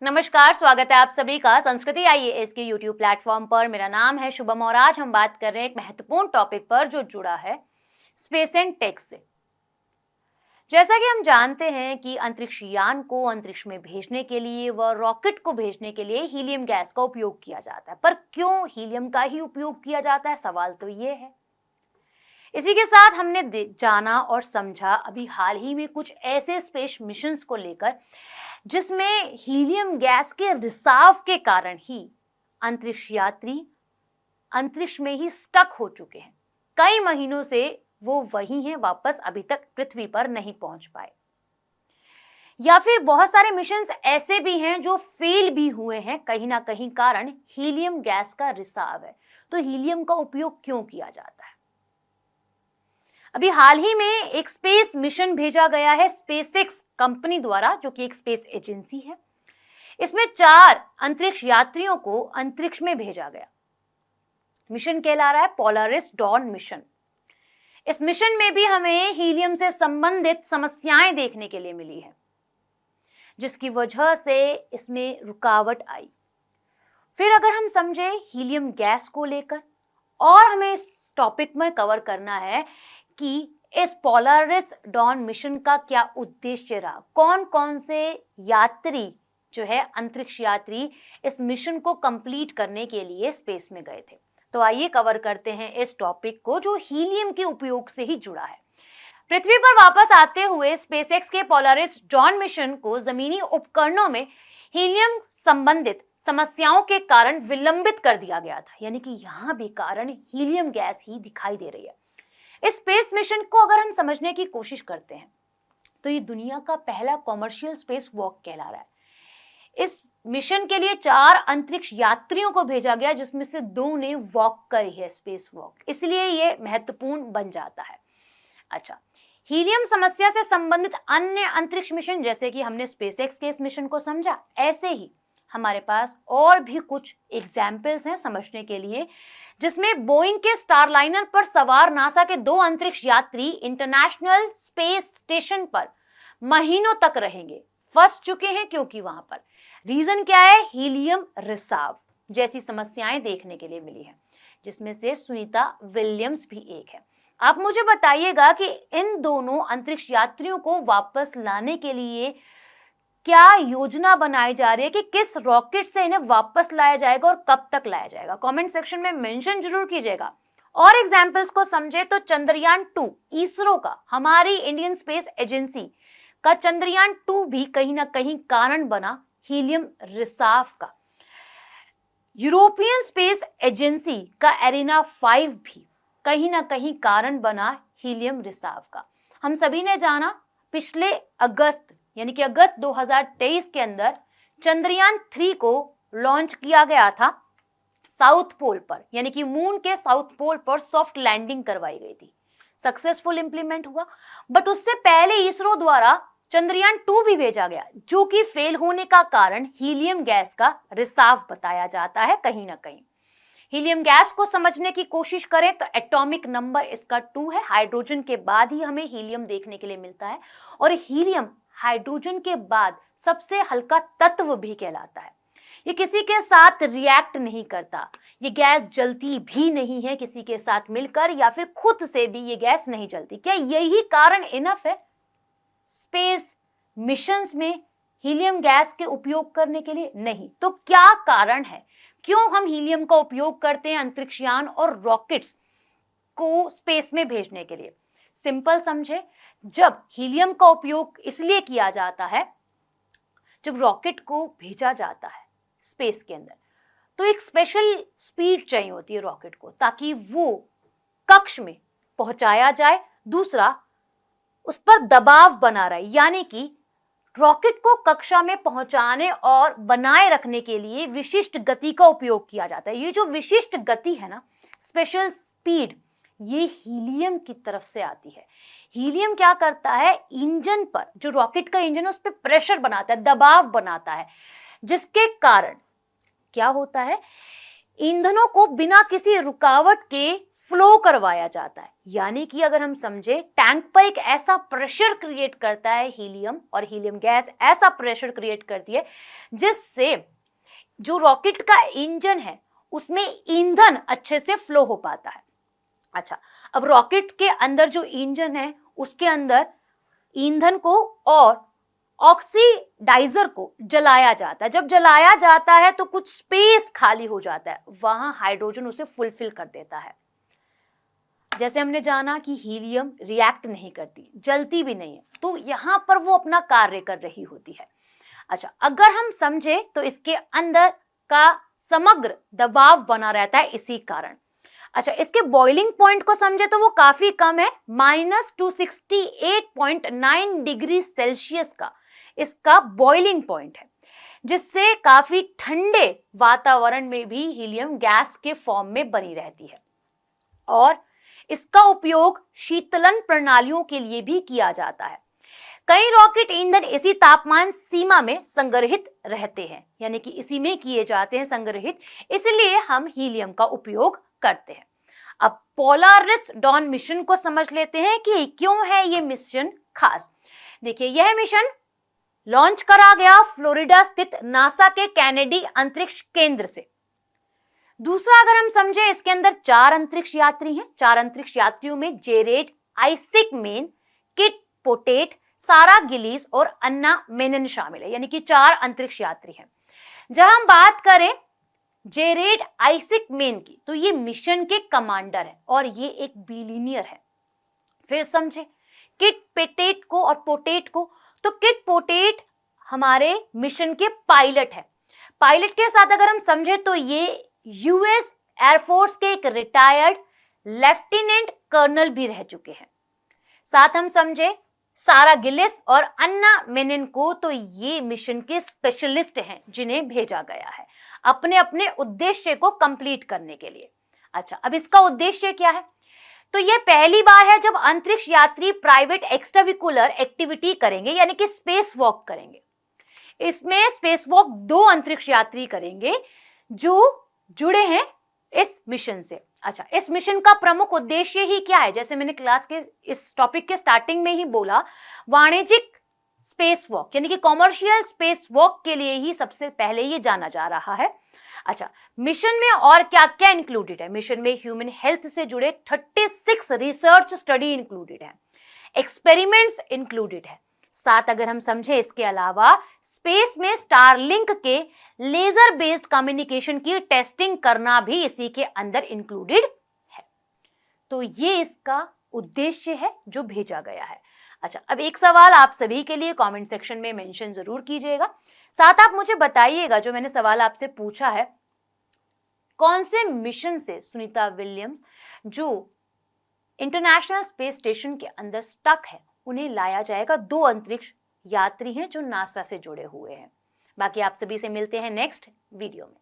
नमस्कार, स्वागत है आप सभी का संस्कृति आईएएस के यूट्यूब प्लेटफॉर्म पर। मेरा नाम है शुभम और आज हम बात कर रहे हैं एक महत्वपूर्ण टॉपिक पर जो जुड़ा है स्पेस एंड टेक से। जैसा कि हम जानते हैं कि अंतरिक्ष यान को अंतरिक्ष में भेजने के लिए व रॉकेट को भेजने के लिए हीलियम गैस का उपयोग किया जाता है। पर क्यों हीलियम का ही उपयोग किया जाता है, सवाल तो ये है। इसी के साथ हमने जाना और समझा अभी हाल ही में कुछ ऐसे स्पेस मिशंस को लेकर जिसमें हीलियम गैस के रिसाव के कारण ही अंतरिक्ष यात्री अंतरिक्ष में ही स्टक हो चुके हैं। कई महीनों से वो वही हैं, वापस अभी तक पृथ्वी पर नहीं पहुंच पाए। या फिर बहुत सारे मिशंस ऐसे भी हैं जो फेल भी हुए हैं, कहीं ना कहीं कारण हीलियम गैस का रिसाव है। तो हीलियम का उपयोग क्यों किया जाता है? अभी हाल ही में एक स्पेस मिशन भेजा गया है स्पेसएक्स कंपनी द्वारा, जो कि एक स्पेस एजेंसी है। इसमें 4 अंतरिक्ष यात्रियों को अंतरिक्ष में भेजा गया। मिशन कहला रहा है पोलारिस डॉन मिशन। इस मिशन में भी हमें हीलियम से संबंधित समस्याएं देखने के लिए मिली है, जिसकी वजह से इसमें रुकावट आई। फिर अगर हम समझे हीलियम गैस को लेकर, और हमें इस टॉपिक में कवर करना है कि इस पोलारिस डॉन मिशन का क्या उद्देश्य रहा, कौन कौन से यात्री जो है अंतरिक्ष यात्री इस मिशन को कंप्लीट करने के लिए स्पेस में गए थे। तो आइए कवर करते हैं इस टॉपिक को जो हीलियम के उपयोग से ही जुड़ा है। पृथ्वी पर वापस आते हुए स्पेसएक्स के पोलारिस डॉन मिशन को जमीनी उपकरणों में हीलियम संबंधित समस्याओं के कारण विलंबित कर दिया गया था। यानी कि यहाँ भी कारण हीलियम गैस ही दिखाई दे रही है। इस स्पेस मिशन को अगर हम समझने की कोशिश करते हैं तो ये दुनिया का पहला कॉमर्शियल स्पेस वॉक कहला रहा है। इस मिशन के लिए 4 अंतरिक्ष यात्रियों को भेजा गया, जिसमें से 2 ने वॉक करी है, स्पेस वॉक, इसलिए ये महत्वपूर्ण बन जाता है। अच्छा, हीलियम समस्या से संबंधित अन्य अंतरिक्ष मिशन जैसे कि हमने स्पेसएक्स के इस मिशन को समझा, ऐसे ही हमारे पास और भी कुछ एग्जाम्पल्स हैं समझने के लिए, जिसमें बोइंग के स्टारलाइनर पर सवार नासा के 2 अंतरिक्ष यात्री इंटरनेशनल स्पेस स्टेशन पर महीनों तक रहेंगे, फंस चुके हैं, क्योंकि वहां पर रीजन क्या है, हीलियम रिसाव जैसी समस्याएं देखने के लिए मिली है, जिसमें से सुनीता विलियम्स भी एक है। आप मुझे बताइएगा कि इन दोनों अंतरिक्ष यात्रियों को वापस लाने के लिए क्या योजना बनाई जा रही है, कि किस रॉकेट से इन्हें वापस लाया जाएगा और कब तक लाया जाएगा। कमेंट सेक्शन में मेंशन जरूर कीजिएगा। और एग्जांपल्स को समझे तो चंद्रयान 2 इसरो का, हमारी इंडियन स्पेस एजेंसी का चंद्रयान 2 भी कहीं ना कहीं कारण बना हीलियम रिसाव का। यूरोपियन स्पेस एजेंसी का एरिना 5 भी कहीं ना कहीं कारण बना हीलियम रिसाव का। हम सभी ने जाना पिछले अगस्त यानी कि अगस्त 2023 के अंदर चंद्रयान 3 को लॉन्च किया गया था साउथ पोल पर, यानी कि मून के साउथ पोल पर सॉफ्ट लैंडिंग करवाई गई थी, सक्सेसफुल इंप्लीमेंट हुआ। बट उससे पहले इसरो द्वारा चंद्रयान 2 भी भेजा गया, जो कि फेल होने का कारण हीलियम गैस का रिसाव बताया जाता है। कहीं ना कहीं हीलियम गैस को समझने की कोशिश करें तो एटॉमिक नंबर इसका 2 है। हाइड्रोजन के बाद ही हमें हीलियम देखने के लिए मिलता है, और हीलियम हाइड्रोजन के बाद सबसे हल्का तत्व भी कहलाता है। ये किसी के साथ रिएक्ट नहीं करता, ये गैस जलती भी नहीं है किसी के साथ मिलकर, या फिर खुद से भी ये गैस नहीं जलती। क्या यही कारण इनफ है स्पेस मिशंस में हीलियम गैस के उपयोग करने के लिए? नहीं। तो क्या कारण है, क्यों हम हीलियम का उपयोग करते हैं अंतरिक्ष यान और रॉकेट्स को स्पेस में भेजने के लिए? सिंपल समझे, जब हीलियम का उपयोग इसलिए किया जाता है, जब रॉकेट को भेजा जाता है स्पेस के अंदर तो एक स्पेशल स्पीड चाहिए होती है रॉकेट को, ताकि वो कक्ष में पहुंचाया जाए। दूसरा, उस पर दबाव बना रहे, यानी कि रॉकेट को कक्षा में पहुंचाने और बनाए रखने के लिए विशिष्ट गति का उपयोग किया जाता है। ये जो विशिष्ट गति है ना, स्पेशल स्पीड, ये हीलियम की तरफ से आती है। हीलियम क्या करता है, इंजन पर, जो रॉकेट का इंजन है उस पर प्रेशर बनाता है, दबाव बनाता है, जिसके कारण क्या होता है, ईंधनों को बिना किसी रुकावट के फ्लो करवाया जाता है। यानी कि अगर हम समझे, टैंक पर एक ऐसा प्रेशर क्रिएट करता है हीलियम, और हीलियम गैस ऐसा प्रेशर क्रिएट करती है जिससे जो रॉकेट का इंजन है उसमें ईंधन अच्छे से फ्लो हो पाता है। अच्छा, अब रॉकेट के अंदर जो इंजन है उसके अंदर ईंधन को और ऑक्सीडाइजर को जलाया जाता है। जब जलाया जाता है तो कुछ स्पेस खाली हो जाता है, वहां हाइड्रोजन उसे फुलफिल कर देता है। जैसे हमने जाना कि हीलियम रिएक्ट नहीं करती, जलती भी नहीं है, तो यहां पर वो अपना कार्य कर रही होती है। अच्छा, अगर हम समझे तो इसके अंदर का समग्र दबाव बना रहता है इसी कारण। अच्छा, इसके बॉइलिंग पॉइंट को समझे तो वो काफी कम है, -268.9 डिग्री सेल्सियस का इसका बॉइलिंग पॉइंट है, जिससे काफी ठंडे वातावरण में भी हीलियम गैस के फॉर्म में बनी रहती है। और इसका उपयोग शीतलन प्रणालियों के लिए भी किया जाता है। कई रॉकेट ईंधन इसी तापमान सीमा में संग्रहित रहते हैं, यानी कि इसी में किए जाते हैं संग्रहित, इसलिए हम हीलियम का उपयोग करते हैं। अब पोलारिस डॉन मिशन को समझ लेते हैं कि क्यों है ये मिशन खास। देखिए, यह मिशन लॉन्च करा गया फ्लोरिडा स्थित नासा के केनेडी अंतरिक्ष केंद्र से। दूसरा, अगर हम समझे, इसके अंदर 4 अंतरिक्ष यात्री हैं। 4 अंतरिक्ष यात्रियों में जेरेड आइसिक मेन, किट पोटेट, सारा गिलीस और अन्ना मेनन शामिल है, यानी कि 4 अंतरिक्ष यात्री हैं। जब हम बात करें जेरेड आइसिक मेन की, तो ये मिशन के कमांडर है और ये एक बिलियनियर है। फिर समझे किट पेटेट को और पोटेट को, तो किट पोटेट हमारे मिशन के पायलट है। पायलट के साथ अगर हम समझे तो ये यूएस एयरफोर्स के एक रिटायर्ड लेफ्टिनेंट कर्नल भी रह चुके हैं। साथ हम समझे सारा गिलिस और अन्ना मेनन को, तो ये मिशन के स्पेशलिस्ट हैं जिन्हें भेजा गया है अपने अपने उद्देश्य को कंप्लीट करने के लिए। अच्छा, अब इसका उद्देश्य क्या है? तो ये पहली बार है जब अंतरिक्ष यात्री प्राइवेट एक्स्ट्राविकुलर एक्टिविटी करेंगे, यानी कि स्पेस वॉक करेंगे। इसमें स्पेस वॉक 2 अंतरिक्ष यात्री करेंगे जो जुड़े हैं इस मिशन से। अच्छा, इस मिशन का प्रमुख उद्देश्य ही क्या है? जैसे मैंने क्लास के इस टॉपिक के स्टार्टिंग में ही बोला, वाणिज्यिक स्पेस वॉक, यानी कि कॉमर्शियल स्पेस वॉक के लिए ही सबसे पहले ये जाना जा रहा है। अच्छा, मिशन में और क्या क्या इंक्लूडेड है? मिशन में ह्यूमन हेल्थ से जुड़े 36 रिसर्च स्टडी इंक्लूडेड है, एक्सपेरिमेंट्स इंक्लूडेड है। साथ अगर हम समझे, इसके अलावा स्पेस में स्टारलिंक के लेजर बेस्ड कम्युनिकेशन की टेस्टिंग करना भी इसी के अंदर इंक्लूडेड है। तो ये इसका उद्देश्य है जो भेजा गया है। अच्छा, अब एक सवाल आप सभी के लिए कमेंट सेक्शन में मेंशन जरूर कीजिएगा। साथ आप मुझे बताइएगा, जो मैंने सवाल आपसे पूछा है, कौन से मिशन से सुनीता विलियम्स, जो इंटरनेशनल स्पेस स्टेशन के अंदर स्टक है, उन्हें लाया जाएगा? 2 अंतरिक्ष यात्री हैं जो नासा से जुड़े हुए हैं। बाकी आप सभी से मिलते हैं नेक्स्ट वीडियो में।